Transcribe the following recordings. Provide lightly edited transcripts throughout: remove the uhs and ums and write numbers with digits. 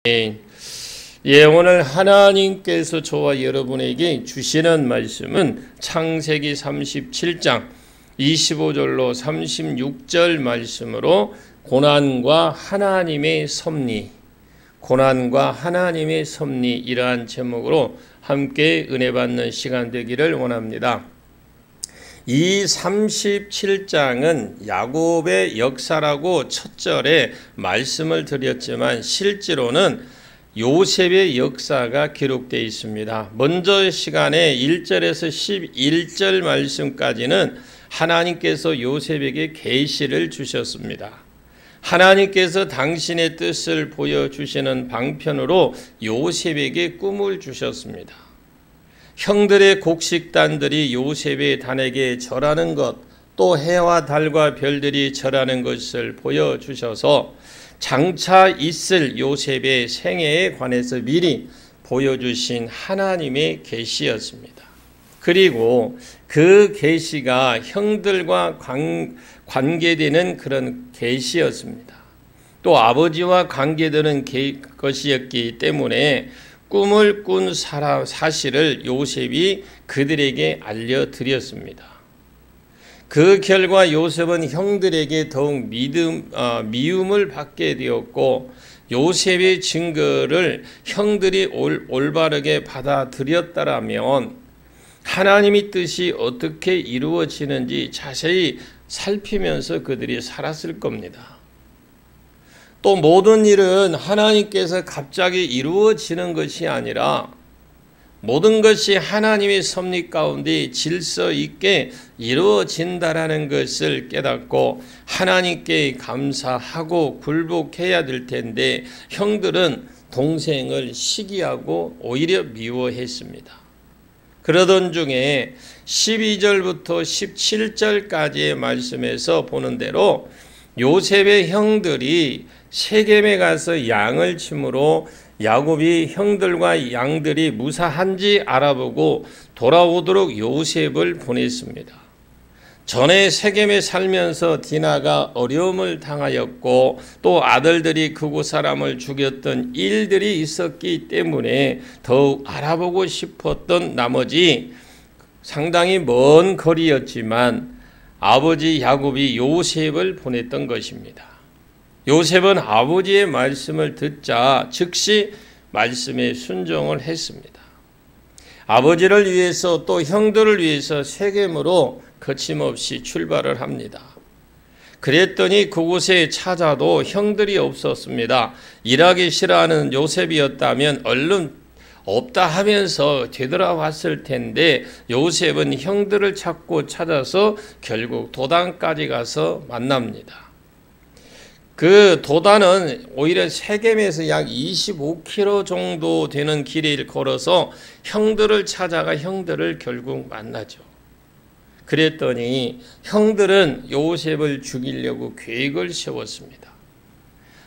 예, 오늘 하나님께서 저와 여러분에게 주시는 말씀은 창세기 37장 25절로 36절 말씀으로 고난과 하나님의 섭리, 고난과 하나님의 섭리 이러한 제목으로 함께 은혜 받는 시간 되기를 원합니다. 이 37장은 야곱의 역사라고 첫 절에 말씀을 드렸지만 실제로는 요셉의 역사가 기록되어 있습니다. 먼저 시간에 1절에서 11절 말씀까지는 하나님께서 요셉에게 계시를 주셨습니다. 하나님께서 당신의 뜻을 보여주시는 방편으로 요셉에게 꿈을 주셨습니다. 형들의 곡식단들이 요셉의 단에게 절하는 것, 또 해와 달과 별들이 절하는 것을 보여주셔서 장차 있을 요셉의 생애에 관해서 미리 보여주신 하나님의 계시였습니다. 그리고 그 계시가 형들과 관계되는 그런 계시였습니다. 또 아버지와 관계되는 것이었기 때문에 꿈을 꾼 사실을 요셉이 그들에게 알려드렸습니다. 그 결과 요셉은 형들에게 더욱 미움을 받게 되었고 요셉의 증거를 형들이 올바르게 받아들였다라면 하나님의 뜻이 어떻게 이루어지는지 자세히 살피면서 그들이 살았을 겁니다. 또 모든 일은 하나님께서 갑자기 이루어지는 것이 아니라 모든 것이 하나님의 섭리 가운데 질서 있게 이루어진다라는 것을 깨닫고 하나님께 감사하고 굴복해야 될 텐데 형들은 동생을 시기하고 오히려 미워했습니다. 그러던 중에 12절부터 17절까지의 말씀에서 보는 대로 요셉의 형들이 세겜에 가서 양을 치므로 야곱이 형들과 양들이 무사한지 알아보고 돌아오도록 요셉을 보냈습니다. 전에 세겜에 살면서 디나가 어려움을 당하였고 또 아들들이 그곳 사람을 죽였던 일들이 있었기 때문에 더욱 알아보고 싶었던 나머지 상당히 먼 거리였지만 아버지 야곱이 요셉을 보냈던 것입니다. 요셉은 아버지의 말씀을 듣자 즉시 말씀에 순종을 했습니다. 아버지를 위해서 또 형들을 위해서 세겜으로 거침없이 출발을 합니다. 그랬더니 그곳에 찾아도 형들이 없었습니다. 일하기 싫어하는 요셉이었다면 얼른 없다 하면서 되돌아왔을 텐데 요셉은 형들을 찾아서 결국 도단까지 가서 만납니다. 그 도단은 오히려 세겜에서 약 25km 정도 되는 길을 걸어서 형들을 찾아가 형들을 결국 만나죠. 그랬더니 형들은 요셉을 죽이려고 계획을 세웠습니다.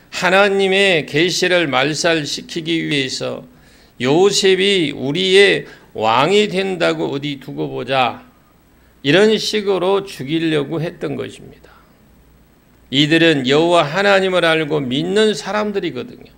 하나님의 계시를 말살시키기 위해서 요셉이 우리의 왕이 된다고 어디 두고 보자 이런 식으로 죽이려고 했던 것입니다. 이들은 여호와 하나님을 알고 믿는 사람들이거든요.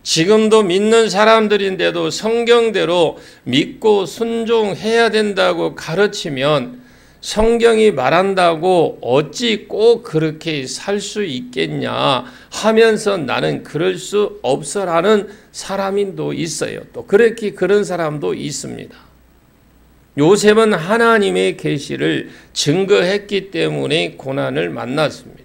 지금도 믿는 사람들인데도 성경대로 믿고 순종해야 된다고 가르치면 성경이 말한다고 어찌 꼭 그렇게 살 수 있겠냐 하면서 나는 그럴 수 없어라는 사람도 있어요. 또 그렇게 그런 사람도 있습니다. 요셉은 하나님의 계시를 증거했기 때문에 고난을 만났습니다.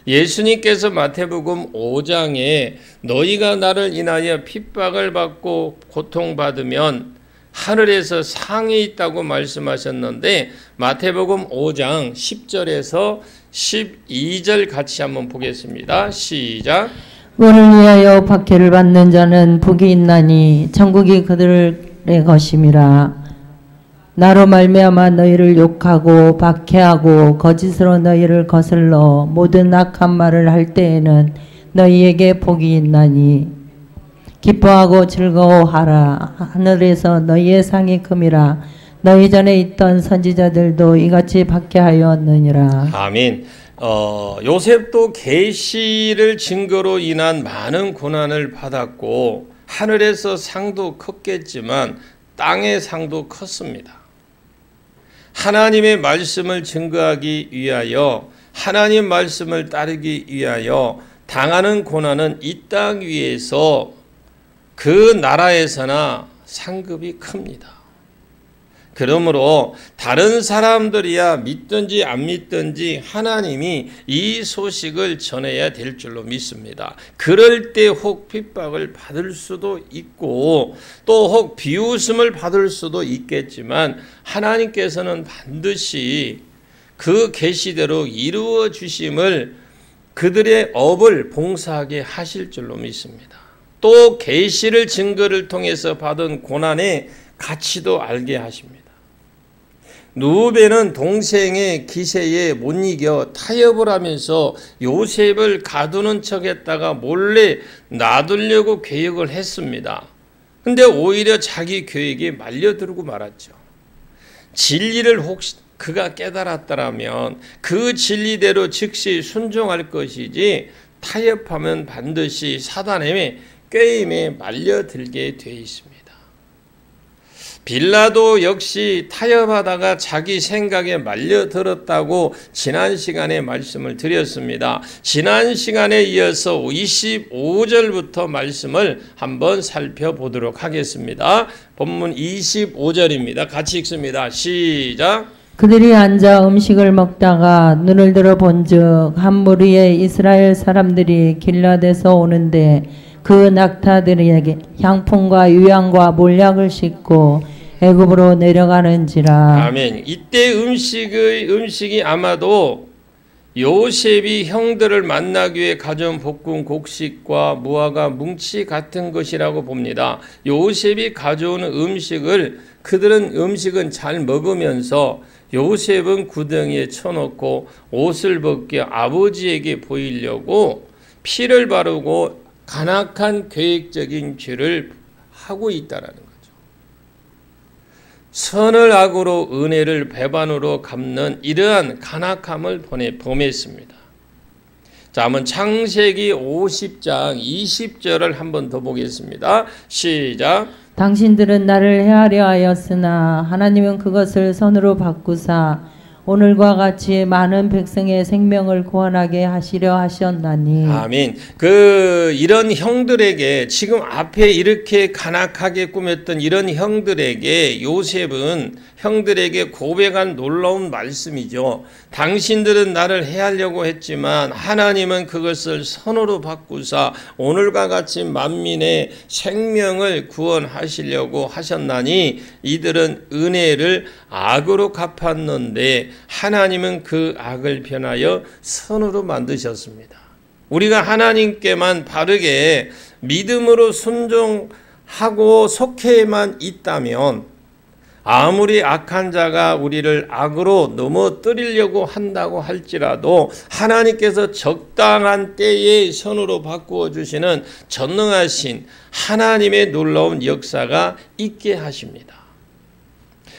예수님께서 마태복음 5장에 너희가 나를 인하여 핍박을 받고 고통받으면 하늘에서 상이 있다고 말씀하셨는데 마태복음 5장 10절에서 12절 같이 한번 보겠습니다. 시작. 오늘 위하여 박해를 받는 자는 복이 있나니 천국이 그들의 것임이라. 나로 말미암아 너희를 욕하고 박해하고 거짓으로 너희를 거슬러 모든 악한 말을 할 때에는 너희에게 복이 있나니 기뻐하고 즐거워하라. 하늘에서 너희의 상이 큼이라. 너희 전에 있던 선지자들도 이같이 박해하였느니라. 아멘. 요셉도 계시를 증거로 인한 많은 고난을 받았고 하늘에서 상도 컸겠지만 땅의 상도 컸습니다. 하나님의 말씀을 증거하기 위하여 하나님 말씀을 따르기 위하여 당하는 고난은 이 땅 위에서 그 나라에서나 상급이 큽니다. 그러므로 다른 사람들이야 믿든지 안 믿든지 하나님이 이 소식을 전해야 될 줄로 믿습니다. 그럴 때 혹 핍박을 받을 수도 있고 또 혹 비웃음을 받을 수도 있겠지만 하나님께서는 반드시 그 계시대로 이루어 주심을 그들의 업을 봉사하게 하실 줄로 믿습니다. 또 계시를 증거를 통해서 받은 고난의 가치도 알게 하십니다. 누벤은 동생의 기세에 못 이겨 타협을 하면서 요셉을 가두는 척했다가 몰래 놔두려고 계획을 했습니다. 근데 오히려 자기 계획에 말려들고 말았죠. 진리를 혹시 그가 깨달았더라면 그 진리대로 즉시 순종할 것이지 타협하면 반드시 사단의 꾀임에 말려들게 돼 있습니다. 빌라도 역시 타협하다가 자기 생각에 말려들었다고 지난 시간에 말씀을 드렸습니다. 지난 시간에 이어서 25절부터 말씀을 한번 살펴보도록 하겠습니다. 본문 25절입니다. 같이 읽습니다. 시작. 그들이 앉아 음식을 먹다가 눈을 들어 본즉 한 무리의 이스라엘 사람들이 길라앗에서 오는데 그 낙타들에게 향품과 유향과 몰약을 싣고 애굽으로 내려가는지라. 아멘. 이때 음식이 아마도 요셉이 형들을 만나기 위해 가져온 볶은 곡식과 무화과 뭉치 같은 것이라고 봅니다. 요셉이 가져오는 음식을 그들은 음식은 잘 먹으면서 요셉은 구덩이에 쳐놓고 옷을 벗겨 아버지에게 보이려고 피를 바르고 간악한 계획적인 죄를 하고 있다라는 거죠. 선을 악으로 은혜를 배반으로 갚는 이러한 간악함을 범했습니다. 자, 한번 창세기 50장 20절을 한번 더 보겠습니다. 시작. 당신들은 나를 헤아려 하였으나 하나님은 그것을 선으로 바꾸사 오늘과 같이 많은 백성의 생명을 구원하게 하시려 하셨나니. 아멘. 이런 형들에게 지금 앞에 이렇게 간악하게 꾸몄던 이런 형들에게 요셉은 형들에게 고백한 놀라운 말씀이죠. 당신들은 나를 해하려고 했지만 하나님은 그것을 선으로 바꾸사 오늘과 같이 만민의 생명을 구원하시려고 하셨나니 이들은 은혜를 악으로 갚았는데 하나님은 그 악을 변하여 선으로 만드셨습니다. 우리가 하나님께만 바르게 믿음으로 순종하고 속해만 있다면 아무리 악한 자가 우리를 악으로 넘어뜨리려고 한다고 할지라도 하나님께서 적당한 때에 선으로 바꾸어 주시는 전능하신 하나님의 놀라운 역사가 있게 하십니다.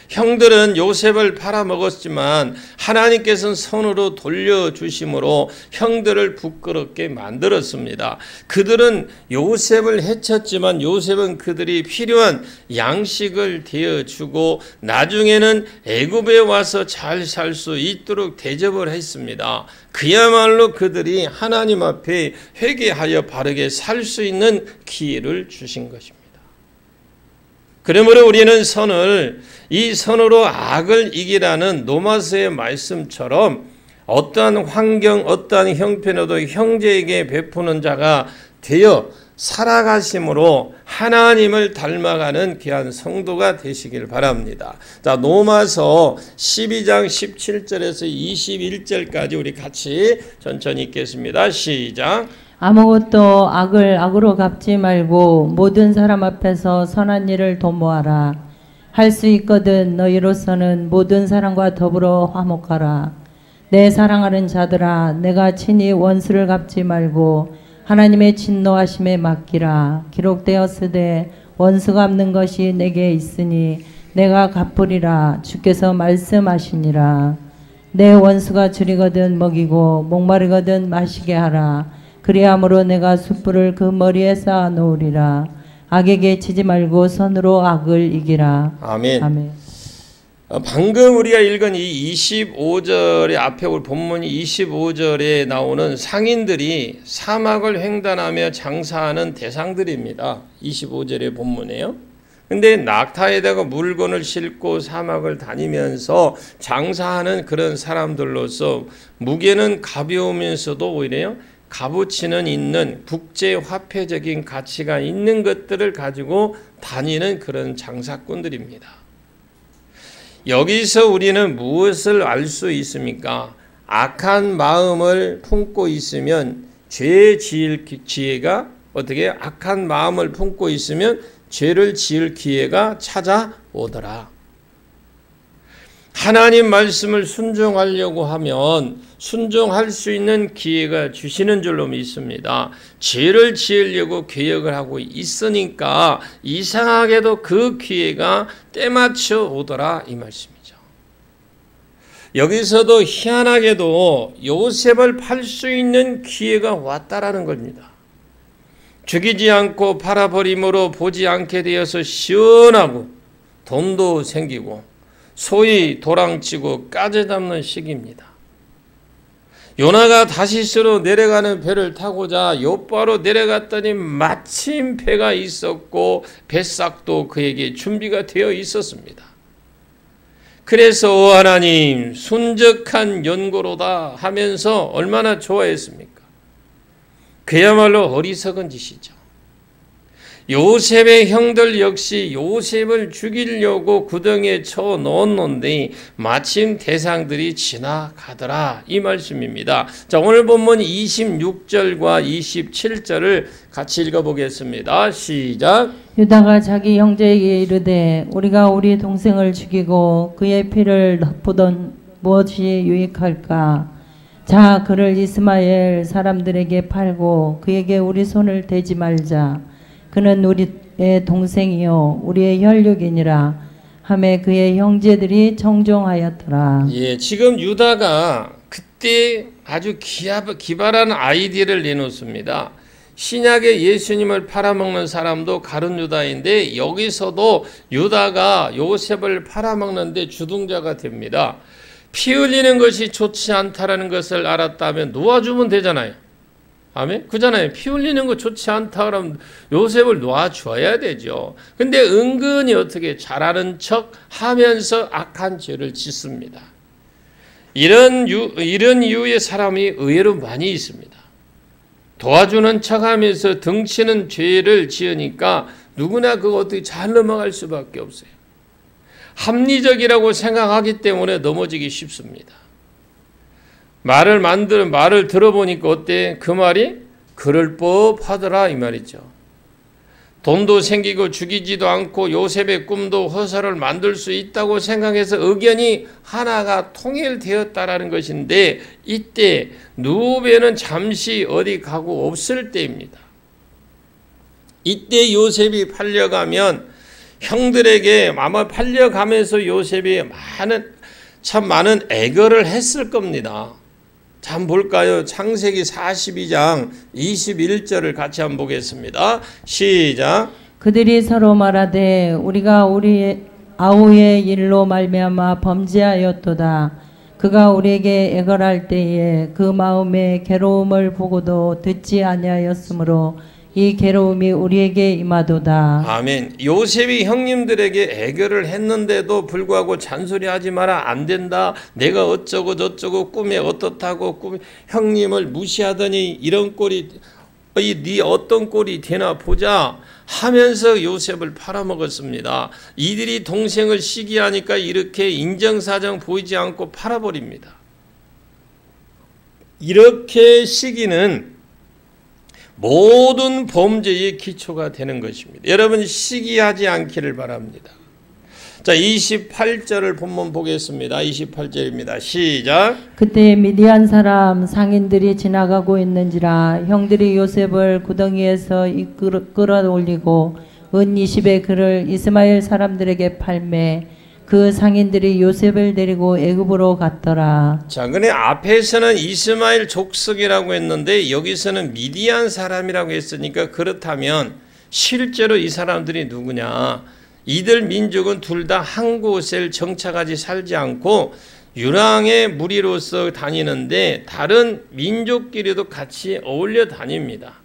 형들은 요셉을 팔아먹었지만 하나님께서는 선으로 돌려주심으로 형들을 부끄럽게 만들었습니다. 그들은 요셉을 해쳤지만 요셉은 그들이 필요한 양식을 대어주고 나중에는 애굽에 와서 잘 살 수 있도록 대접을 했습니다. 그야말로 그들이 하나님 앞에 회개하여 바르게 살 수 있는 기회를 주신 것입니다. 그러므로 우리는 이 선으로 악을 이기라는 노마스의 말씀처럼 어떠한 환경, 어떠한 형편에도 형제에게 베푸는 자가 되어 살아가심으로 하나님을 닮아가는 귀한 성도가 되시길 바랍니다. 자, 로마서 12장 17절에서 21절까지 우리 같이 천천히 읽겠습니다. 시작. 아무것도 악을 악으로 갚지 말고 모든 사람 앞에서 선한 일을 도모하라. 할 수 있거든 너희로서는 모든 사람과 더불어 화목하라. 내 사랑하는 자들아, 내가 친히 원수를 갚지 말고 하나님의 진노하심에 맡기라. 기록되었으되 원수 갚는 것이 내게 있으니 내가 갚으리라. 주께서 말씀하시니라. 내 원수가 줄이거든 먹이고 목마르거든 마시게 하라. 그리함으로 내가 숯불을 그 머리에 쌓아 놓으리라. 악에게 치지 말고 선으로 악을 이기라. 아멘. 아멘. 방금 우리가 읽은 이 25절의 앞에 우리 본문 25절에 나오는 상인들이 사막을 횡단하며 장사하는 대상들입니다. 25절의 본문에요. 근데 낙타에다가 물건을 싣고 사막을 다니면서 장사하는 그런 사람들로서 무게는 가벼우면서도 오히려 값어치는 있는 국제화폐적인 가치가 있는 것들을 가지고 다니는 그런 장사꾼들입니다. 여기서 우리는 무엇을 알 수 있습니까? 악한 마음을 품고 있으면 죄 지을 기회가 어떻게 악한 마음을 품고 있으면 죄를 지을 기회가 찾아오더라. 하나님 말씀을 순종하려고 하면 순종할 수 있는 기회가 주시는 줄로 믿습니다. 죄를 지으려고 계획을 하고 있으니까 이상하게도 그 기회가 때맞춰 오더라 이 말씀이죠. 여기서도 희한하게도 요셉을 팔 수 있는 기회가 왔다라는 겁니다. 죽이지 않고 팔아버림으로 보지 않게 되어서 시원하고 돈도 생기고 소위 도랑치고 까져잡는 시기입니다. 요나가 다시스로 내려가는 배를 타고자 욥바로 내려갔더니 마침 배가 있었고 뱃삭도 그에게 준비가 되어 있었습니다. 그래서 하나님 순적한 연고로다 하면서 얼마나 좋아했습니까? 그야말로 어리석은 짓이죠. 요셉의 형들 역시 요셉을 죽이려고 구덩이에 쳐 넣었는데 마침 대상들이 지나가더라 이 말씀입니다. 자, 오늘 본문 26절과 27절을 같이 읽어보겠습니다. 시작. 유다가 자기 형제에게 이르되 우리가 우리 동생을 죽이고 그의 피를 덮으던 무엇이 유익할까? 자, 그를 이스마엘 사람들에게 팔고 그에게 우리 손을 대지 말자. 그는 우리의 동생이요 우리의 혈육이니라 하매 그의 형제들이 정종하였더라. 예, 지금 유다가 그때 아주 기발한 아이디어를 내놓습니다. 신약의 예수님을 팔아먹는 사람도 가룟 유다인데 여기서도 유다가 요셉을 팔아먹는데 주동자가 됩니다. 피 흘리는 것이 좋지 않다라는 것을 알았다면 놓아주면 되잖아요. 아멘? 그잖아요. 피 흘리는 거 좋지 않다 그러면 요셉을 놓아줘야 되죠. 근데 은근히 어떻게 잘하는 척 하면서 악한 죄를 짓습니다. 이런 이유의 사람이 의외로 많이 있습니다. 도와주는 척 하면서 등치는 죄를 지으니까 누구나 그거 어떻게 잘 넘어갈 수밖에 없어요. 합리적이라고 생각하기 때문에 넘어지기 쉽습니다. 말을 들어보니까 어때? 그 말이 그럴 법하더라 이 말이죠. 돈도 생기고 죽이지도 않고 요셉의 꿈도 허사를 만들 수 있다고 생각해서 의견이 하나가 통일되었다라는 것인데 이때 누베는 잠시 어디 가고 없을 때입니다. 이때 요셉이 팔려가면 형들에게 아마 팔려가면서 요셉이 참 많은 애걸을 했을 겁니다. 참 볼까요? 창세기 42장 21절을 같이 한번 보겠습니다. 시작. 그들이 서로 말하되 우리가 우리 아우의 일로 말미암아 범죄하였도다. 그가 우리에게 애걸할 때에 그 마음의 괴로움을 보고도 듣지 아니하였으므로 이 괴로움이 우리에게 임하도다. 아멘. 요셉이 형님들에게 애교를 했는데도 불구하고 잔소리하지 마라, 안 된다, 내가 어쩌고 저쩌고 꿈에 어떻다고 형님을 무시하더니 이런 꼴이 네 어떤 꼴이 되나 보자 하면서 요셉을 팔아먹었습니다. 이들이 동생을 시기하니까 이렇게 인정사정 보이지 않고 팔아버립니다. 이렇게 시기는 모든 범죄의 기초가 되는 것입니다. 여러분 시기하지 않기를 바랍니다. 자, 28절을 본문 보겠습니다. 28절입니다. 시작. 그때 미디안 사람 상인들이 지나가고 있는지라 형들이 요셉을 구덩이에서 끌어올리고 은 20의 그를 이스마엘 사람들에게 팔매 그 상인들이 요셉을 데리고 애굽으로 갔더라. 자, 근데 앞에서는 이스마엘 족속이라고 했는데 여기서는 미디안 사람이라고 했으니까 그렇다면 실제로 이 사람들이 누구냐? 이들 민족은 둘 다 한 곳에 정착하지 살지 않고 유랑의 무리로서 다니는데 다른 민족끼리도 같이 어울려 다닙니다.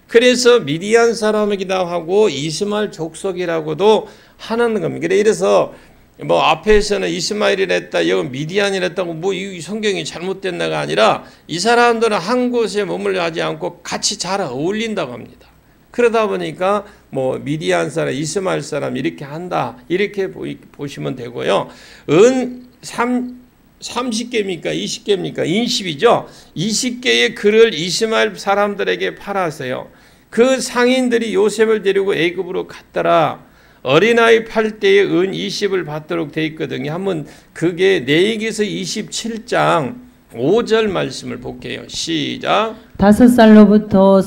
그래서 미디안 사람이기도 하고 이스마엘 족속이라고도 하는 겁니다. 그래서 뭐 앞에서는 이스마엘이랬다, 여기 미디안이랬다고 뭐 이 성경이 잘못됐나가 아니라 이 사람들은 한 곳에 머물러 하지 않고 같이 잘 어울린다고 합니다. 그러다 보니까 뭐 미디안 사람, 이스마엘 사람 이렇게 한다, 이렇게 보시면 되고요. 30개입니까? 20개입니까? 20이죠. 20개의 글을 이스마엘 사람들에게 팔았어요. 그 상인들이 요셉을 데리고 애굽으로 갔더라. 어린아이 팔 때에 은 20을 받도록 돼 있거든요. 한번 그게 레위기서 27장 5절 말씀을 볼게요. 시작. 5살로부터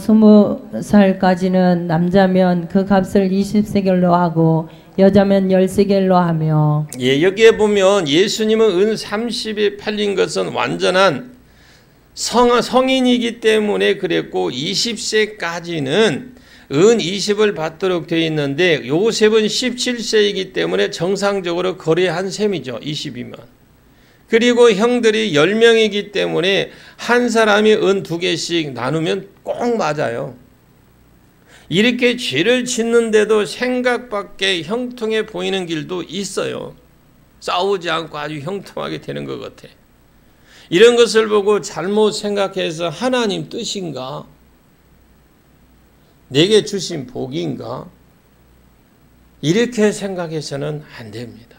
20살까지는 남자면 그 값을 20세겔로 하고 여자면 10세겔로 하며. 예, 여기에 보면 예수님은 은 30에 팔린 것은 완전한 성인이기 때문에 그랬고 20세까지는 은 20을 받도록 되어 있는데 요셉은 17세이기 때문에 정상적으로 거래한 셈이죠. 20이면. 그리고 형들이 10명이기 때문에 한 사람이 은 2개씩 나누면 꼭 맞아요. 이렇게 죄를 짓는데도 생각 밖에 형통해 보이는 길도 있어요. 싸우지 않고 아주 형통하게 되는 것 같아. 이런 것을 보고 잘못 생각해서 하나님 뜻인가? 내게 주신 복인가? 이렇게 생각해서는 안 됩니다.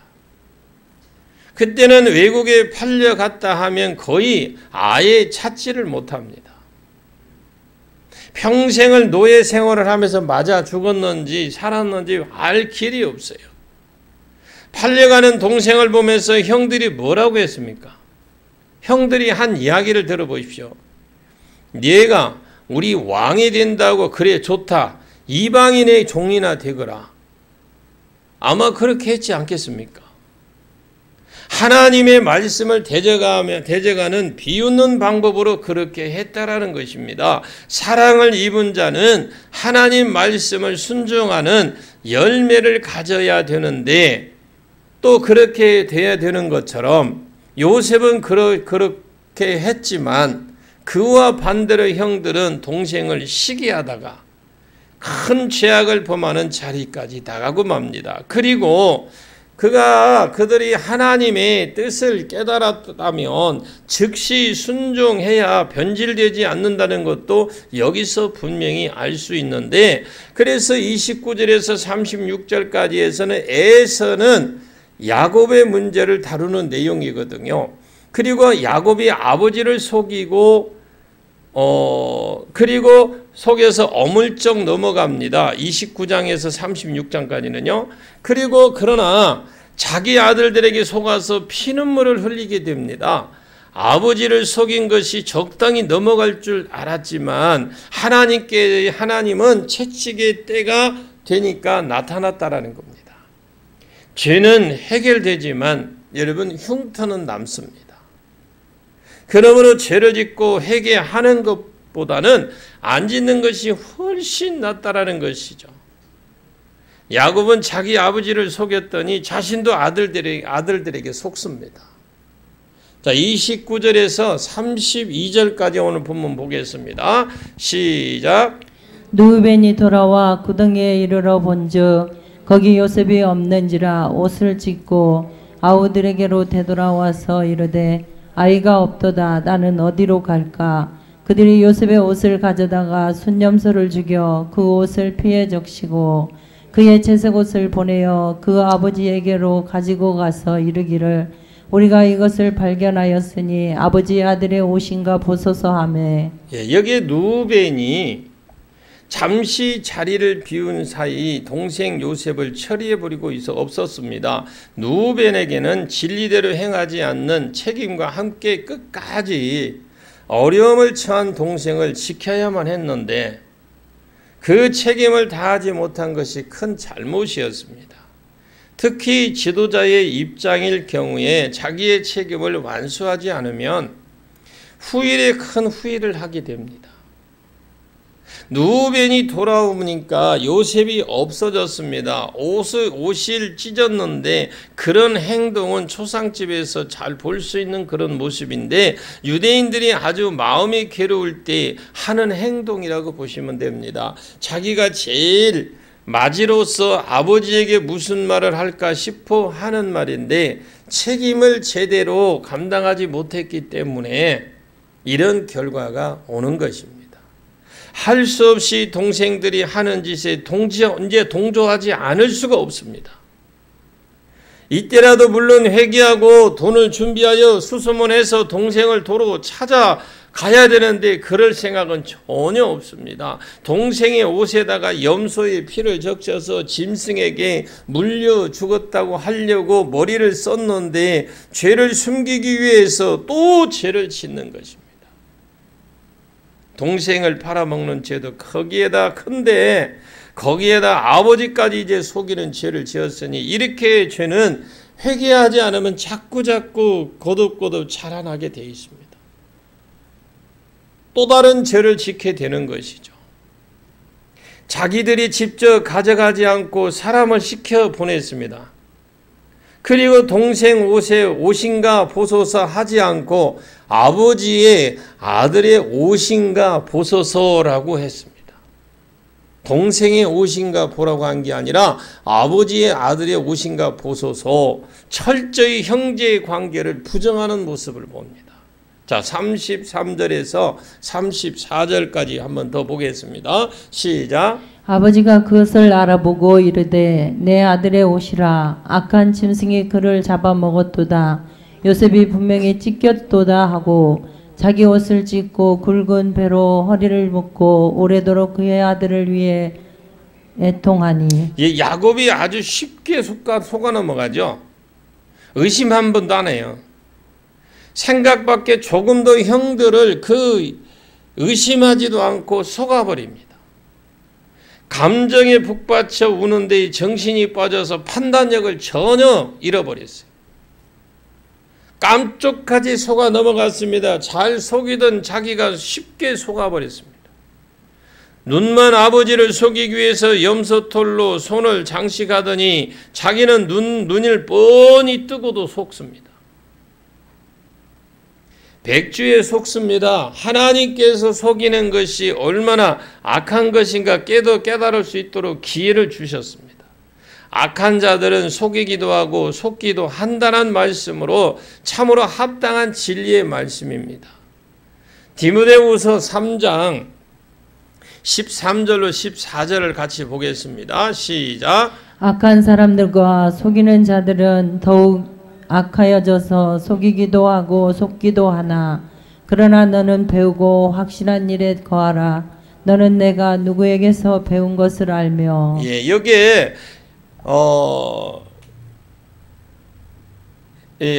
그때는 외국에 팔려갔다 하면 거의 아예 찾지를 못합니다. 평생을 노예 생활을 하면서 맞아 죽었는지 살았는지 알 길이 없어요. 팔려가는 동생을 보면서 형들이 뭐라고 했습니까? 형들이 한 이야기를 들어보십시오. 네가 우리 왕이 된다고 그래 좋다. 이방인의 종이나 되거라. 아마 그렇게 했지 않겠습니까? 하나님의 말씀을 대적하는 비웃는 방법으로 그렇게 했다라는 것입니다. 사랑을 입은 자는 하나님 말씀을 순종하는 열매를 가져야 되는데 또 그렇게 돼야 되는 것처럼 요셉은 그렇게 했지만 그와 반대로 형들은 동생을 시기하다가 큰 죄악을 범하는 자리까지 나가고 맙니다. 그리고 그들이 하나님의 뜻을 깨달았다면 즉시 순종해야 변질되지 않는다는 것도 여기서 분명히 알 수 있는데, 그래서 29절에서 36절까지에서는 에서는 야곱의 문제를 다루는 내용이거든요. 그리고 야곱이 아버지를 속이고 그리고 속여서 어물쩍 넘어갑니다. 29장에서 36장까지는요. 그리고 그러나 자기 아들들에게 속아서 피눈물을 흘리게 됩니다. 아버지를 속인 것이 적당히 넘어갈 줄 알았지만 하나님은 채찍의 때가 되니까 나타났다라는 겁니다. 죄는 해결되지만 여러분 흉터는 남습니다. 그러므로 죄를 짓고 회개하는 것보다는 안 짓는 것이 훨씬 낫다라는 것이죠. 야곱은 자기 아버지를 속였더니 자신도 아들들에게 속습니다. 자, 29절에서 32절까지 오늘 본문 보겠습니다. 시작. 루벤이 돌아와 구덩이에 이르러 본즉 거기 요셉이 없는지라 옷을 찢고 아우들에게로 되돌아와서 이르되 아이가 없도다. 나는 어디로 갈까? 그들이 요셉의 옷을 가져다가 순념소를 죽여 그 옷을 피에 적시고 그의 채색옷을 보내어 그 아버지에게로 가지고 가서 이르기를 우리가 이것을 발견하였으니 아버지 아들의 옷인가 보소서 하매. 여기에 루벤이 잠시 자리를 비운 사이 동생 요셉을 처리해버리고 없었습니다. 루벤에게는 진리대로 행하지 않는 책임과 함께 끝까지 어려움을 처한 동생을 지켜야만 했는데 그 책임을 다하지 못한 것이 큰 잘못이었습니다. 특히 지도자의 입장일 경우에 자기의 책임을 완수하지 않으면 후일에 큰 후일을 하게 됩니다. 누벤이 돌아오니까 요셉이 없어졌습니다. 옷을 찢었는데 그런 행동은 초상집에서 잘 볼 수 있는 그런 모습인데 유대인들이 아주 마음이 괴로울 때 하는 행동이라고 보시면 됩니다. 자기가 제일 맞이로서 아버지에게 무슨 말을 할까 싶어 하는 말인데 책임을 제대로 감당하지 못했기 때문에 이런 결과가 오는 것입니다. 할 수 없이 동생들이 하는 짓에 이제 동조하지 않을 수가 없습니다. 이때라도 물론 회개하고 돈을 준비하여 수소문해서 동생을 도로 찾아가야 되는데 그럴 생각은 전혀 없습니다. 동생의 옷에다가 염소의 피를 적셔서 짐승에게 물려 죽었다고 하려고 머리를 썼는데 죄를 숨기기 위해서 또 죄를 짓는 것입니다. 동생을 팔아먹는 죄도 거기에다 큰데 거기에다 아버지까지 이제 속이는 죄를 지었으니 이렇게 죄는 회개하지 않으면 자꾸 거듭 자라나게 되어 있습니다. 또 다른 죄를 짓게 되는 것이죠. 자기들이 직접 가져가지 않고 사람을 시켜 보냈습니다. 그리고 동생 옷에 옷인가 보소서 하지 않고 아버지의 아들의 옷인가 보소서라고 했습니다. 동생의 옷인가 보라고 한 게 아니라 아버지의 아들의 옷인가 보소서, 철저히 형제의 관계를 부정하는 모습을 봅니다. 자, 33절에서 34절까지 한번 더 보겠습니다. 시작. 아버지가 그것을 알아보고 이르되 내 아들의 옷이라 악한 짐승이 그를 잡아먹었도다. 요셉이 분명히 찢겼도다 하고 자기 옷을 찢고 굵은 배로 허리를 묶고 오래도록 그의 아들을 위해 애통하니. 예, 야곱이 아주 쉽게 속아 넘어가죠. 의심 한 번도 안 해요. 생각밖에 조금 더 형들을 의심하지도 않고 속아버립니다. 감정에 북받쳐 우는데 정신이 빠져서 판단력을 전혀 잃어버렸어요. 깜짝까지 속아 넘어갔습니다. 잘 속이던 자기가 쉽게 속아버렸습니다. 눈만 아버지를 속이기 위해서 염소털로 손을 장식하더니 자기는 눈을 뻔히 뜨고도 속습니다. 백주에 속습니다. 하나님께서 속이는 것이 얼마나 악한 것인가 깨달을 수 있도록 기회를 주셨습니다. 악한 자들은 속이기도 하고 속기도 한다는 말씀으로 참으로 합당한 진리의 말씀입니다. 디모데후서 3장 13절로 14절을 같이 보겠습니다. 시작. 악한 사람들과 속이는 자들은 더욱 악하여져서 속이기도 하고 속기도 하나 그러나 너는 배우고 확실한 일에 거하라. 너는 내가 누구에게서 배운 것을 알며. 예, 여기에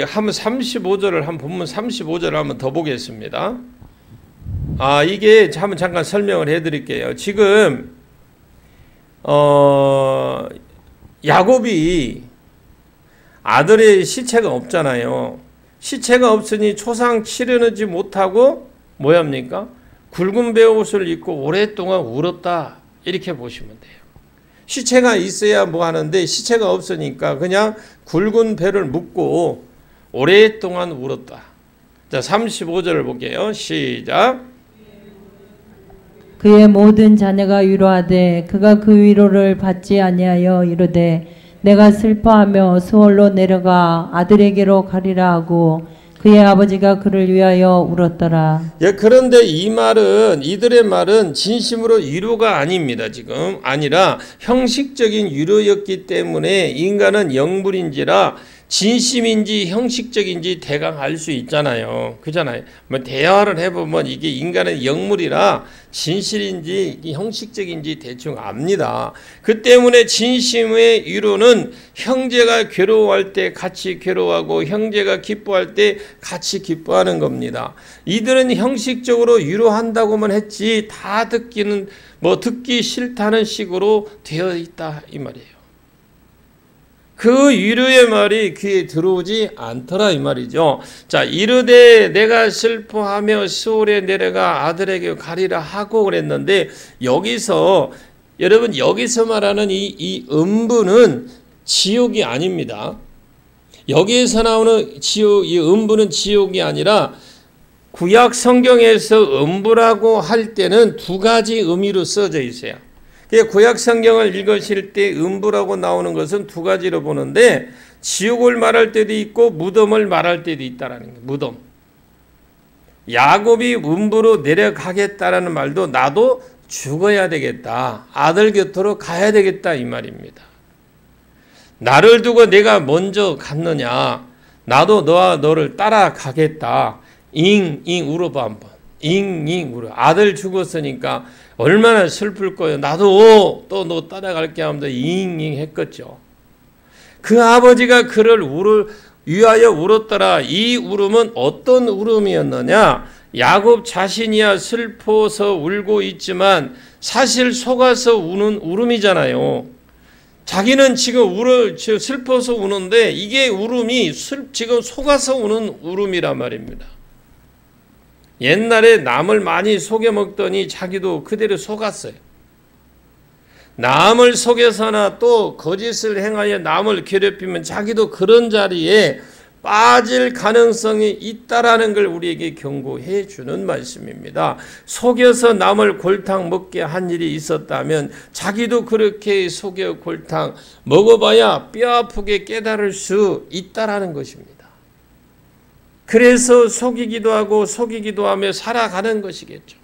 한번 35절을 한번 본문 35절을 한번 더 보겠습니다. 이게 한번 잠깐 설명을 해드릴게요. 지금 야곱이 아들의 시체가 없잖아요. 시체가 없으니 초상 치르지 못하고 뭐합니까? 굵은 배옷을 입고 오랫동안 울었다 이렇게 보시면 돼요. 시체가 있어야 뭐 하는데 시체가 없으니까 그냥 굵은 배를 묶고 오랫동안 울었다. 자, 35절을 볼게요. 시작. 그의 모든 자녀가 위로하되 그가 그 위로를 받지 아니하여 이르되 내가 슬퍼하며 수월로 내려가 아들에게로 가리라 하고 그의 아버지가 그를 위하여 울었더라. 예, 그런데 이들의 말은 진심으로 위로가 아닙니다. 지금 아니라 형식적인 위로였기 때문에 인간은 영물인지라 진심인지 형식적인지 대강 알 수 있잖아요. 그잖아요. 뭐 대화를 해보면 이게 인간은 영물이라 진실인지 형식적인지 대충 압니다. 그 때문에 진심의 위로는 형제가 괴로워할 때 같이 괴로워하고 형제가 기뻐할 때 같이 기뻐하는 겁니다. 이들은 형식적으로 위로한다고만 했지 다 듣기 싫다는 식으로 되어 있다 이 말이에요. 그 위로의 말이 귀에 들어오지 않더라 이 말이죠. 자, 이르되 내가 슬퍼하며 시올에 내려가 아들에게 가리라 하고 그랬는데, 여기서 여러분, 여기서 말하는 이 음부는 지옥이 아닙니다. 여기에서 나오는 지옥, 이 음부는 지옥이 아니라, 구약 성경에서 음부라고 할 때는 두 가지 의미로 써져 있어요. 구약 성경을 읽으실 때 음부라고 나오는 것은 두 가지로 보는데, 지옥을 말할 때도 있고 무덤을 말할 때도 있다라는 거예요. 무덤. 야곱이 음부로 내려가겠다라는 말도 나도 죽어야 되겠다, 아들 곁으로 가야 되겠다 이 말입니다. 나를 두고 내가 먼저 갔느냐, 나도 너와 너를 따라가겠다. 잉잉 울어봐 한번. 잉잉 울어. 아들 죽었으니까 얼마나 슬플 거예요. 나도 또 너 따라갈게 하면서 잉잉 했겠죠. 그 아버지가 그를 위하여 울었더라. 이 울음은 어떤 울음이었느냐? 야곱 자신이야 슬퍼서 울고 있지만 사실 속아서 우는 울음이잖아요. 자기는 지금 슬퍼서 우는데 이게 울음이 지금 속아서 우는 울음이란 말입니다. 옛날에 남을 많이 속여 먹더니 자기도 그대로 속았어요. 남을 속여서나 또 거짓을 행하여 남을 괴롭히면 자기도 그런 자리에 빠질 가능성이 있다라는 걸 우리에게 경고해 주는 말씀입니다. 속여서 남을 골탕 먹게 한 일이 있었다면 자기도 그렇게 속여 골탕 먹어봐야 뼈 아프게 깨달을 수 있다라는 것입니다. 그래서 속이기도 하며 살아가는 것이겠죠.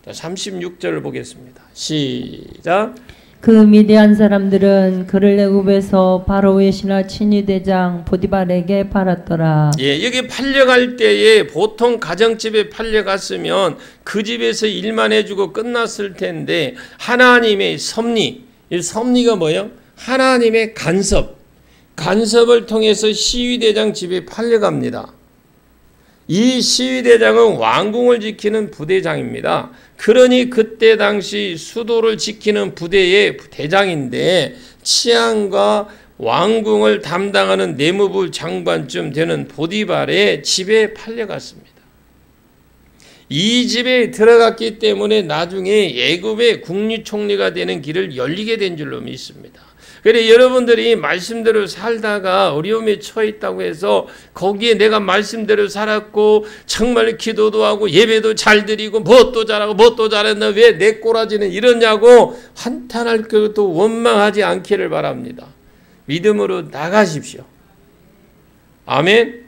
자, 36절을 보겠습니다. 시작. 그 미디안 사람들은 그를 애굽에서 바로의 신하 친위대장 보디발에게 팔았더라. 예, 여기 팔려갈 때에 보통 가정집에 팔려갔으면 그 집에서 일만 해주고 끝났을 텐데, 하나님의 섭리, 이 섭리가 뭐예요? 하나님의 간섭을 통해서 시위대장 집에 팔려갑니다. 이 시위대장은 왕궁을 지키는 부대장입니다. 그러니 그때 당시 수도를 지키는 부대의 대장인데 치안과 왕궁을 담당하는 내무부 장관쯤 되는 보디발의 집에 팔려갔습니다. 이 집에 들어갔기 때문에 나중에 애굽의 국립총리가 되는 길을 열리게 된 줄로 믿습니다. 그래, 여러분들이 말씀대로 살다가 어려움에 처해 있다고 해서 거기에 내가 말씀대로 살았고 정말 기도도 하고 예배도 잘 드리고 뭣도 잘하고 뭣도 잘했나 왜 내 꼬라지는 이러냐고 한탄할 것도 원망하지 않기를 바랍니다. 믿음으로 나가십시오. 아멘.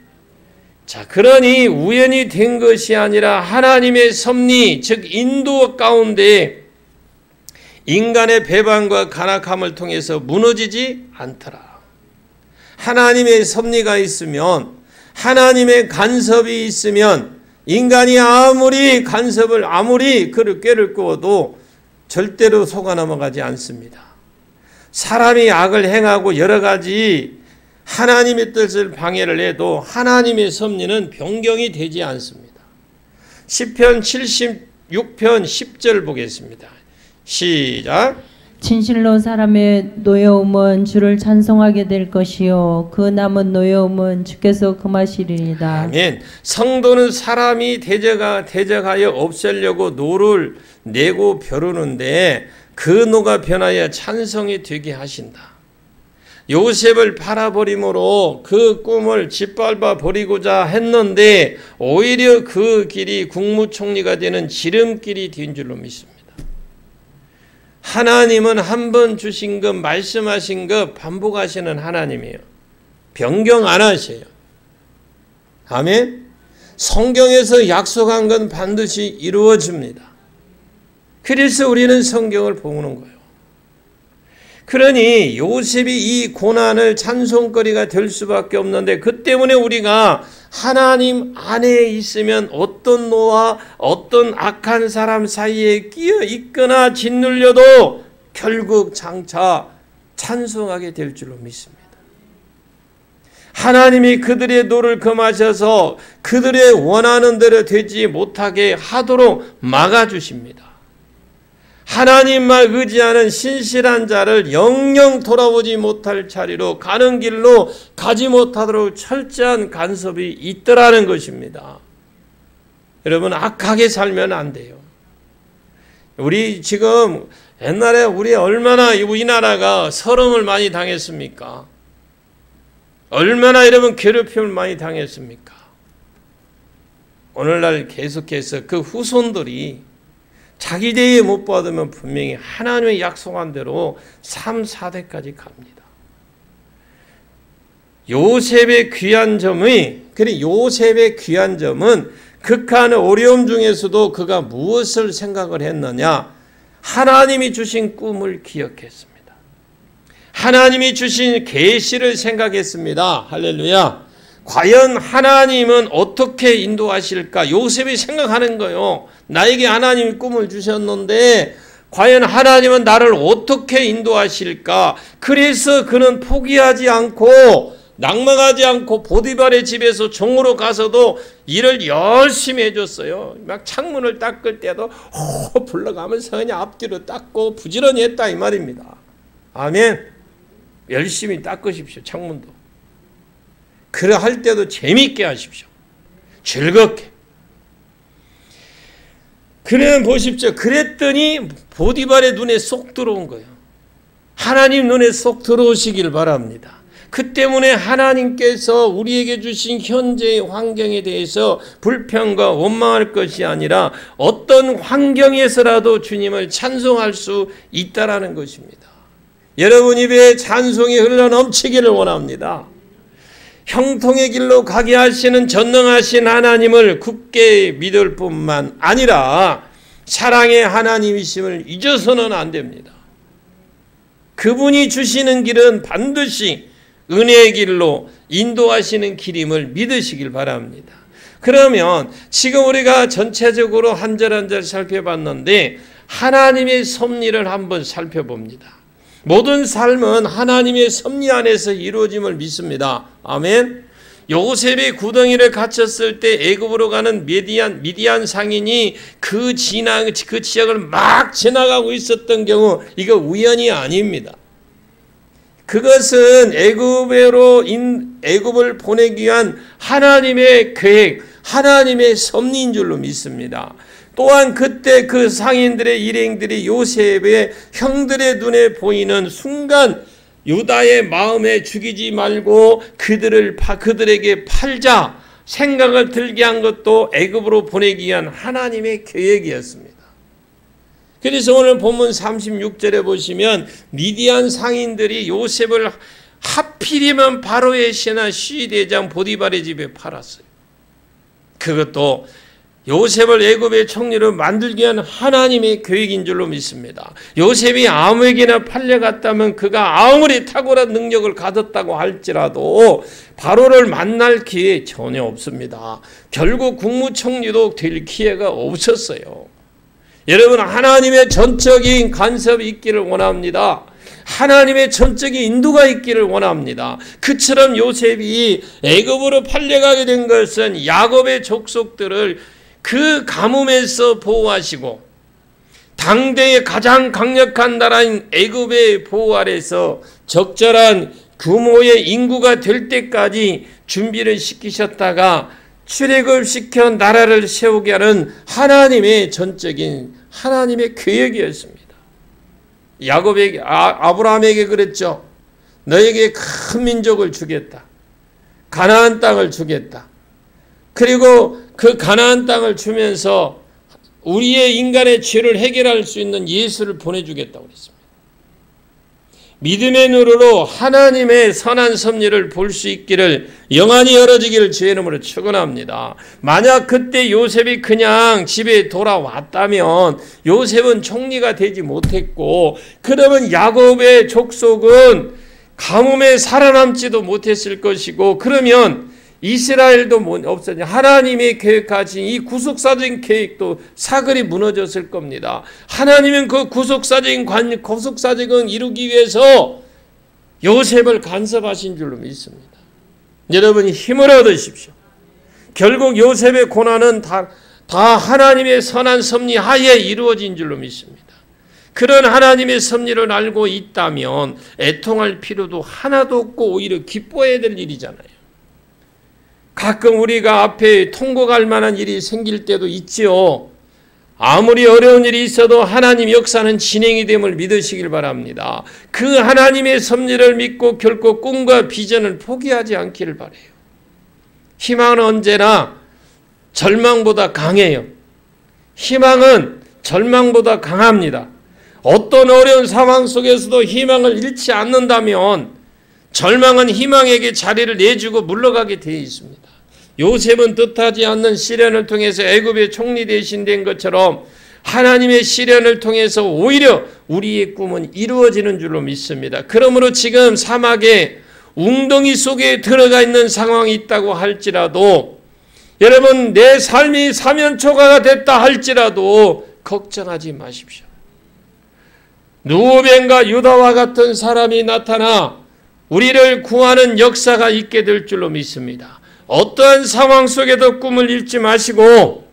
자, 그러니 우연히 된 것이 아니라 하나님의 섭리, 즉 인도 가운데 인간의 배반과 간악함을 통해서 무너지지 않더라. 하나님의 섭리가 있으면, 하나님의 간섭이 있으면 인간이 아무리 간섭을 그를 꾀를 꾸어도 절대로 속아 넘어가지 않습니다. 사람이 악을 행하고 여러 가지 하나님의 뜻을 방해를 해도 하나님의 섭리는 변경이 되지 않습니다. 시편 76편 10절 보겠습니다. 시작. 진실로 사람의 노여움은 주를 찬송하게 될 것이요 그 남은 노여움은 주께서 금하시리이다. 아멘. 성도는 사람이 대적하여 없애려고 노를 내고 벼르는데 그 노가 변하여 찬송이 되게 하신다. 요셉을 팔아버림으로 그 꿈을 짓밟아 버리고자 했는데 오히려 그 길이 국무총리가 되는 지름길이 된 줄로 믿습니다. 하나님은 한 번 주신 것, 말씀하신 것 반복하시는 하나님이에요. 변경 안 하셔요. 아멘. 성경에서 약속한 건 반드시 이루어집니다. 그래서 우리는 성경을 보는 거예요. 그러니 요셉이 이 고난을 찬송거리가 될 수밖에 없는데, 그 때문에 우리가 하나님 안에 있으면 어떤 노와 어떤 악한 사람 사이에 끼어 있거나 짓눌려도 결국 장차 찬송하게 될 줄로 믿습니다. 하나님이 그들의 노를 금하셔서 그들의 원하는 대로 되지 못하게 하도록 막아주십니다. 하나님만 의지하는 신실한 자를 영영 돌아보지 못할 자리로 가는 길로 가지 못하도록 철저한 간섭이 있더라는 것입니다. 여러분, 악하게 살면 안 돼요. 우리 지금 옛날에 우리 얼마나 이 나라가 설움을 많이 당했습니까? 얼마나 여러분 괴롭힘을 많이 당했습니까? 오늘날 계속해서 그 후손들이 자기 대에 못 받으면 분명히 하나님의 약속한 대로 3, 4대까지 갑니다. 요셉의 귀한 점은 극한 어려움 중에서도 그가 무엇을 생각을 했느냐? 하나님이 주신 꿈을 기억했습니다. 하나님이 주신 계시를 생각했습니다. 할렐루야. 과연 하나님은 어떻게 인도하실까? 요셉이 생각하는 거예요. 나에게 하나님이 꿈을 주셨는데 과연 하나님은 나를 어떻게 인도하실까? 그래서 그는 포기하지 않고 낙망하지 않고 보디발의 집에서 종으로 가서도 일을 열심히 해줬어요. 막 창문을 닦을 때도 불러가면서 그냥 앞뒤로 닦고 부지런히 했다 이 말입니다. 아멘. 열심히 닦으십시오. 창문도. 그래 할 때도 재미있게 하십시오. 즐겁게. 그래 보십시오. 그랬더니 보디발의 눈에 쏙 들어온 거예요. 하나님 눈에 쏙 들어오시길 바랍니다. 그 때문에 하나님께서 우리에게 주신 현재의 환경에 대해서 불평과 원망할 것이 아니라 어떤 환경에서라도 주님을 찬송할 수 있다라는 것입니다. 여러분 입에 찬송이 흘러넘치기를 원합니다. 형통의 길로 가게 하시는 전능하신 하나님을 굳게 믿을 뿐만 아니라 사랑의 하나님이심을 잊어서는 안 됩니다. 그분이 주시는 길은 반드시 은혜의 길로 인도하시는 길임을 믿으시길 바랍니다. 그러면 지금 우리가 전체적으로 한 절 한 절 살펴봤는데 하나님의 섭리를 한번 살펴봅니다. 모든 삶은 하나님의 섭리 안에서 이루어짐을 믿습니다. 아멘. 요셉이 구덩이를 갇혔을 때 애굽으로 가는 미디안 상인이 그 지역을 막 지나가고 있었던 경우 이거 우연이 아닙니다. 그것은 애굽을 보내기 위한 하나님의 계획, 하나님의 섭리인 줄로 믿습니다. 또한 그때 그 상인들의 일행들이 요셉의 형들의 눈에 보이는 순간 유다의 마음에 죽이지 말고 그들에게 팔자 생각을 들게 한 것도 애굽으로 보내기 위한 하나님의 계획이었습니다. 그래서 오늘 본문 36절에 보시면 미디안 상인들이 요셉을 하필이면 바로의 신하 시대장 보디발의 집에 팔았어요. 그것도 요셉을 애굽의 총리로 만들기 위한 하나님의 계획인 줄로 믿습니다. 요셉이 아무에게나 팔려갔다면 그가 아무리 탁월한 능력을 가졌다고 할지라도 바로를 만날 기회 전혀 없습니다. 결국 국무총리도 될 기회가 없었어요. 여러분 하나님의 전적인 간섭이 있기를 원합니다. 하나님의 전적인 인도가 있기를 원합니다. 그처럼 요셉이 애굽으로 팔려가게 된 것은 야곱의 족속들을 그 가뭄에서 보호하시고 당대의 가장 강력한 나라인 애굽의 보호 아래서 적절한 규모의 인구가 될 때까지 준비를 시키셨다가 출애굽시켜 나라를 세우게 하는 하나님의 전적인 하나님의 계획이었습니다. 아브라함에게 그랬죠. 너에게 큰 민족을 주겠다. 가나안 땅을 주겠다. 그리고 그 가나안 땅을 주면서 우리의 인간의 죄를 해결할 수 있는 예수를 보내주겠다고 그랬습니다. 믿음의 눈으로 하나님의 선한 섭리를 볼 수 있기를 영안이 열어지기를 주의 이름으로 축원합니다. 만약 그때 요셉이 그냥 집에 돌아왔다면 요셉은 총리가 되지 못했고 그러면 야곱의 족속은 가뭄에 살아남지도 못했을 것이고 그러면 이스라엘도 없었냐. 하나님이 계획하신 이 구속사적인 계획도 사글이 무너졌을 겁니다. 하나님은 그 구속사적인 이루기 위해서 요셉을 간섭하신 줄로 믿습니다. 여러분이 힘을 얻으십시오. 결국 요셉의 고난은 다 하나님의 선한 섭리 하에 이루어진 줄로 믿습니다. 그런 하나님의 섭리를 알고 있다면 애통할 필요도 하나도 없고 오히려 기뻐해야 될 일이잖아요. 가끔 우리가 앞에 통곡할 만한 일이 생길 때도 있지요. 아무리 어려운 일이 있어도 하나님 역사는 진행이 됨을 믿으시길 바랍니다. 그 하나님의 섭리를 믿고 결코 꿈과 비전을 포기하지 않기를 바라요. 희망은 언제나 절망보다 강해요. 희망은 절망보다 강합니다. 어떤 어려운 상황 속에서도 희망을 잃지 않는다면 절망은 희망에게 자리를 내주고 물러가게 되어 있습니다. 요셉은 뜻하지 않는 시련을 통해서 애굽의 총리 대신 된 것처럼 하나님의 시련을 통해서 오히려 우리의 꿈은 이루어지는 줄로 믿습니다. 그러므로 지금 사막에 웅덩이 속에 들어가 있는 상황이 있다고 할지라도 여러분 내 삶이 사면초가가 됐다 할지라도 걱정하지 마십시오. 누벤과 유다와 같은 사람이 나타나 우리를 구하는 역사가 있게 될 줄로 믿습니다. 어떠한 상황 속에도 꿈을 잃지 마시고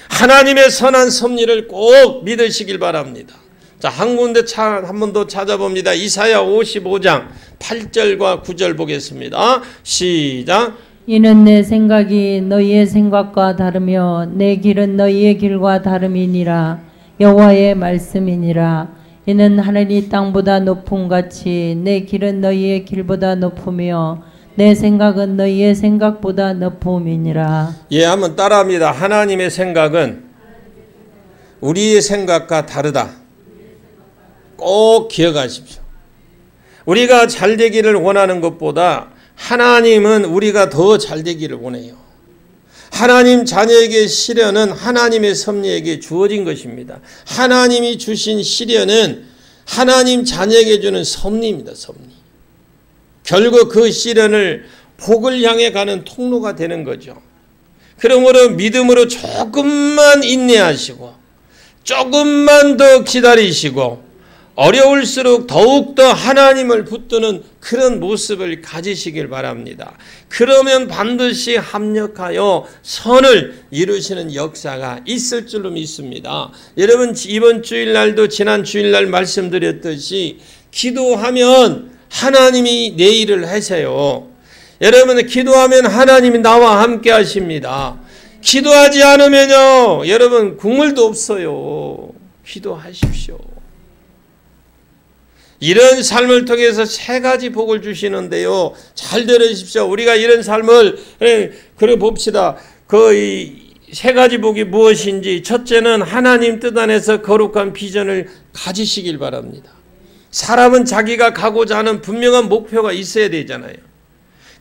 하나님의 선한 섭리를 꼭 믿으시길 바랍니다. 자, 한 군데 한 번 더 찾아봅니다. 이사야 55장 8절과 9절 보겠습니다. 시작. 이는 내 생각이 너희의 생각과 다르며 내 길은 너희의 길과 다름이니라. 여호와의 말씀이니라. 이는 하늘이 땅보다 높음 같이 내 길은 너희의 길보다 높으며 내 생각은 너희의 생각보다 높음이니라. 예, 한번 따라합니다. 하나님의 생각은 우리의 생각과 다르다. 꼭 기억하십시오. 우리가 잘 되기를 원하는 것보다 하나님은 우리가 더 잘 되기를 원해요. 하나님 자녀에게 시련은 하나님의 섭리에게 주어진 것입니다. 하나님이 주신 시련은 하나님 자녀에게 주는 섭리입니다. 섭리. 결국 그 시련을 복을 향해 가는 통로가 되는 거죠. 그러므로 믿음으로 조금만 인내하시고 조금만 더 기다리시고 어려울수록 더욱더 하나님을 붙드는 그런 모습을 가지시길 바랍니다. 그러면 반드시 합력하여 선을 이루시는 역사가 있을 줄로 믿습니다. 여러분 이번 주일날도 지난 주일날 말씀드렸듯이 기도하면 하나님이 내 일을 하세요. 여러분 기도하면 하나님이 나와 함께 하십니다. 기도하지 않으면요 여러분 국물도 없어요. 기도하십시오. 이런 삶을 통해서 세 가지 복을 주시는데요. 잘 들으십시오. 우리가 이런 삶을 그래 봅시다. 그 세 가지 복이 무엇인지 첫째는 하나님 뜻 안에서 거룩한 비전을 가지시길 바랍니다. 사람은 자기가 가고자 하는 분명한 목표가 있어야 되잖아요.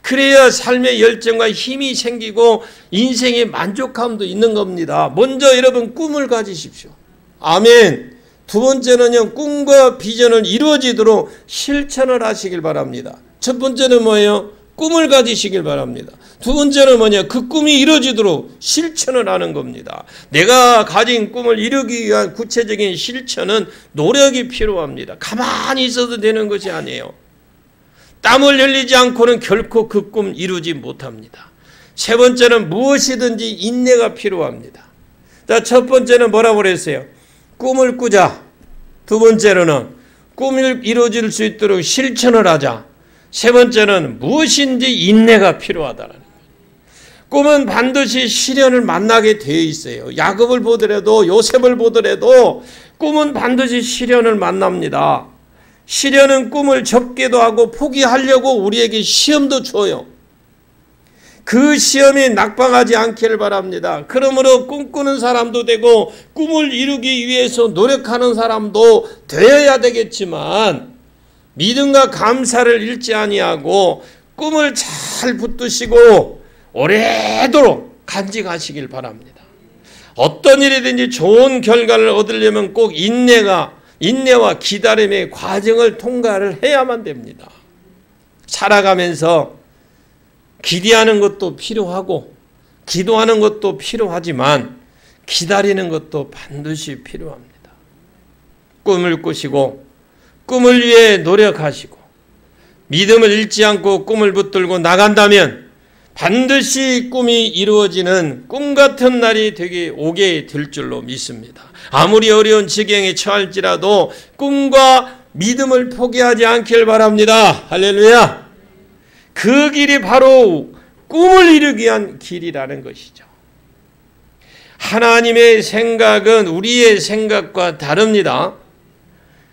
그래야 삶의 열정과 힘이 생기고 인생의 만족감도 있는 겁니다. 먼저 여러분 꿈을 가지십시오. 아멘. 두 번째는요, 꿈과 비전을 이루어지도록 실천을 하시길 바랍니다. 첫 번째는 뭐예요? 꿈을 가지시길 바랍니다. 두 번째는 뭐냐? 그 꿈이 이루어지도록 실천을 하는 겁니다. 내가 가진 꿈을 이루기 위한 구체적인 실천은 노력이 필요합니다. 가만히 있어도 되는 것이 아니에요. 땀을 흘리지 않고는 결코 그 꿈 이루지 못합니다. 세 번째는 무엇이든지 인내가 필요합니다. 자, 첫 번째는 뭐라고 그랬어요? 꿈을 꾸자. 두 번째로는 꿈을 이루어질 수 있도록 실천을 하자. 세 번째는 무엇인지 인내가 필요하다는 거예요. 꿈은 반드시 시련을 만나게 되어 있어요. 야곱을 보더라도 요셉을 보더라도 꿈은 반드시 시련을 만납니다. 시련은 꿈을 접기도 하고 포기하려고 우리에게 시험도 줘요. 그 시험에 낙방하지 않기를 바랍니다. 그러므로 꿈꾸는 사람도 되고 꿈을 이루기 위해서 노력하는 사람도 되어야 되겠지만 믿음과 감사를 잃지 아니하고 꿈을 잘 붙드시고 오래도록 간직하시길 바랍니다. 어떤 일이든지 좋은 결과를 얻으려면 꼭 인내와 기다림의 과정을 통과를 해야만 됩니다. 살아가면서 기대하는 것도 필요하고 기도하는 것도 필요하지만 기다리는 것도 반드시 필요합니다. 꿈을 꾸시고 꿈을 위해 노력하시고 믿음을 잃지 않고 꿈을 붙들고 나간다면 반드시 꿈이 이루어지는 꿈 같은 날이 오게 될 줄로 믿습니다. 아무리 어려운 지경에 처할지라도 꿈과 믿음을 포기하지 않길 바랍니다. 할렐루야. 그 길이 바로 꿈을 이루기 위한 길이라는 것이죠. 하나님의 생각은 우리의 생각과 다릅니다.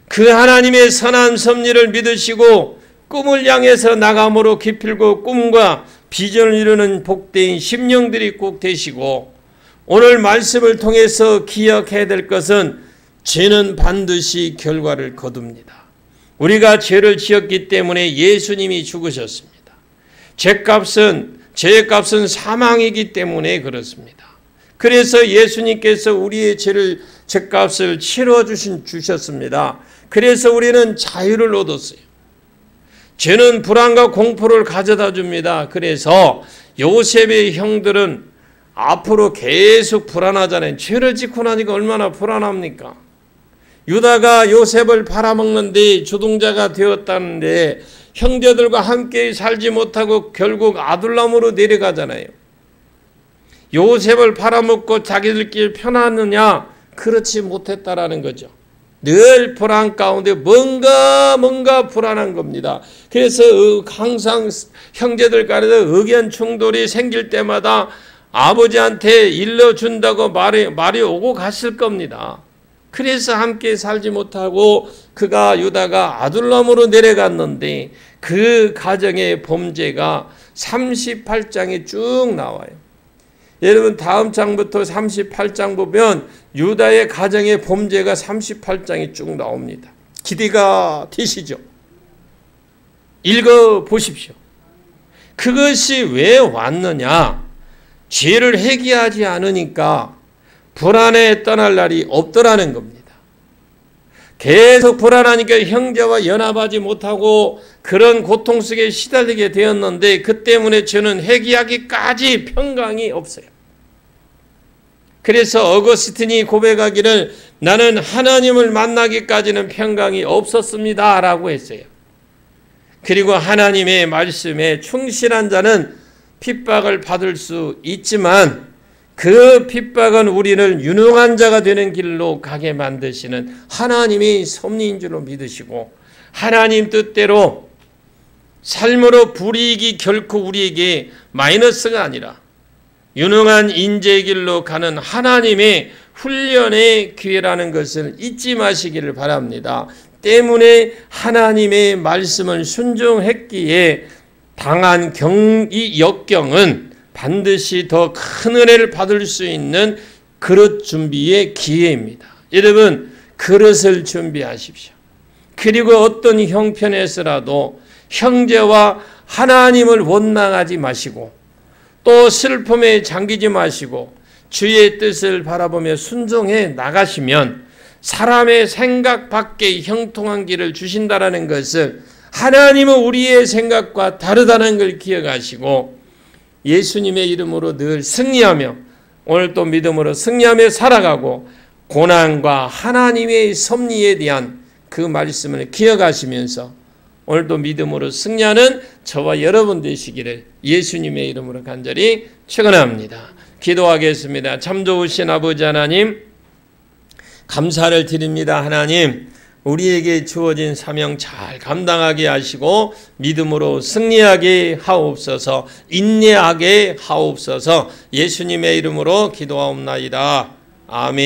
그 하나님의 선한 섭리를 믿으시고 꿈을 향해서 나감으로 기필고 꿈과 비전을 이루는 복된 심령들이 꼭 되시고, 오늘 말씀을 통해서 기억해야 될 것은 죄는 반드시 결과를 거둡니다. 우리가 죄를 지었기 때문에 예수님이 죽으셨습니다. 죄의 값은 사망이기 때문에 그렇습니다. 그래서 예수님께서 우리의 죄값을 치러 주셨습니다. 그래서 우리는 자유를 얻었어요. 죄는 불안과 공포를 가져다 줍니다. 그래서 요셉의 형들은 앞으로 계속 불안하잖아요. 죄를 짓고 나니까 얼마나 불안합니까? 유다가 요셉을 팔아먹는데 주동자가 되었다는데 형제들과 함께 살지 못하고 결국 아둘람으로 내려가잖아요. 요셉을 팔아먹고 자기들끼리 편하느냐? 그렇지 못했다라는 거죠. 늘 불안 가운데 뭔가 불안한 겁니다. 그래서 항상 형제들 간에서 의견 충돌이 생길 때마다 아버지한테 일러준다고 말이 오고 갔을 겁니다. 그래서 함께 살지 못하고 유다가 아둘람으로 내려갔는데 그 가정의 범죄가 38장에 쭉 나와요. 여러분 다음 장부터 38장 보면 유다의 가정의 범죄가 38장에 쭉 나옵니다. 기대가 되시죠? 읽어보십시오. 그것이 왜 왔느냐? 죄를 회개하지 않으니까 불안에 떠날 날이 없더라는 겁니다. 계속 불안하니까 형제와 연합하지 못하고 그런 고통 속에 시달리게 되었는데 그 때문에 저는 회개하기까지 평강이 없어요. 그래서 어거스틴이 고백하기를 나는 하나님을 만나기까지는 평강이 없었습니다 라고 했어요. 그리고 하나님의 말씀에 충실한 자는 핍박을 받을 수 있지만 그 핍박은 우리를 유능한 자가 되는 길로 가게 만드시는 하나님의 섭리인 줄로 믿으시고, 하나님 뜻대로 삶으로 불이익이 결코 우리에게 마이너스가 아니라 유능한 인재의 길로 가는 하나님의 훈련의 기회라는 것을 잊지 마시기를 바랍니다. 때문에 하나님의 말씀을 순종했기에 당한 이 역경은 반드시 더 큰 은혜를 받을 수 있는 그릇 준비의 기회입니다. 여러분, 그릇을 준비하십시오. 그리고 어떤 형편에서라도 형제와 하나님을 원망하지 마시고 또 슬픔에 잠기지 마시고 주의 뜻을 바라보며 순종해 나가시면 사람의 생각 밖에 형통한 길을 주신다라는 것을, 하나님은 우리의 생각과 다르다는 걸 기억하시고 예수님의 이름으로 늘 승리하며 오늘 또 믿음으로 승리하며 살아가고 고난과 하나님의 섭리에 대한 그 말씀을 기억하시면서 오늘도 믿음으로 승리하는 저와 여러분 되시기를 예수님의 이름으로 간절히 축원합니다. 기도하겠습니다. 참 좋으신 아버지 하나님, 감사를 드립니다. 하나님, 우리에게 주어진 사명 잘 감당하게 하시고 믿음으로 승리하게 하옵소서, 인내하게 하옵소서. 예수님의 이름으로 기도하옵나이다. 아멘.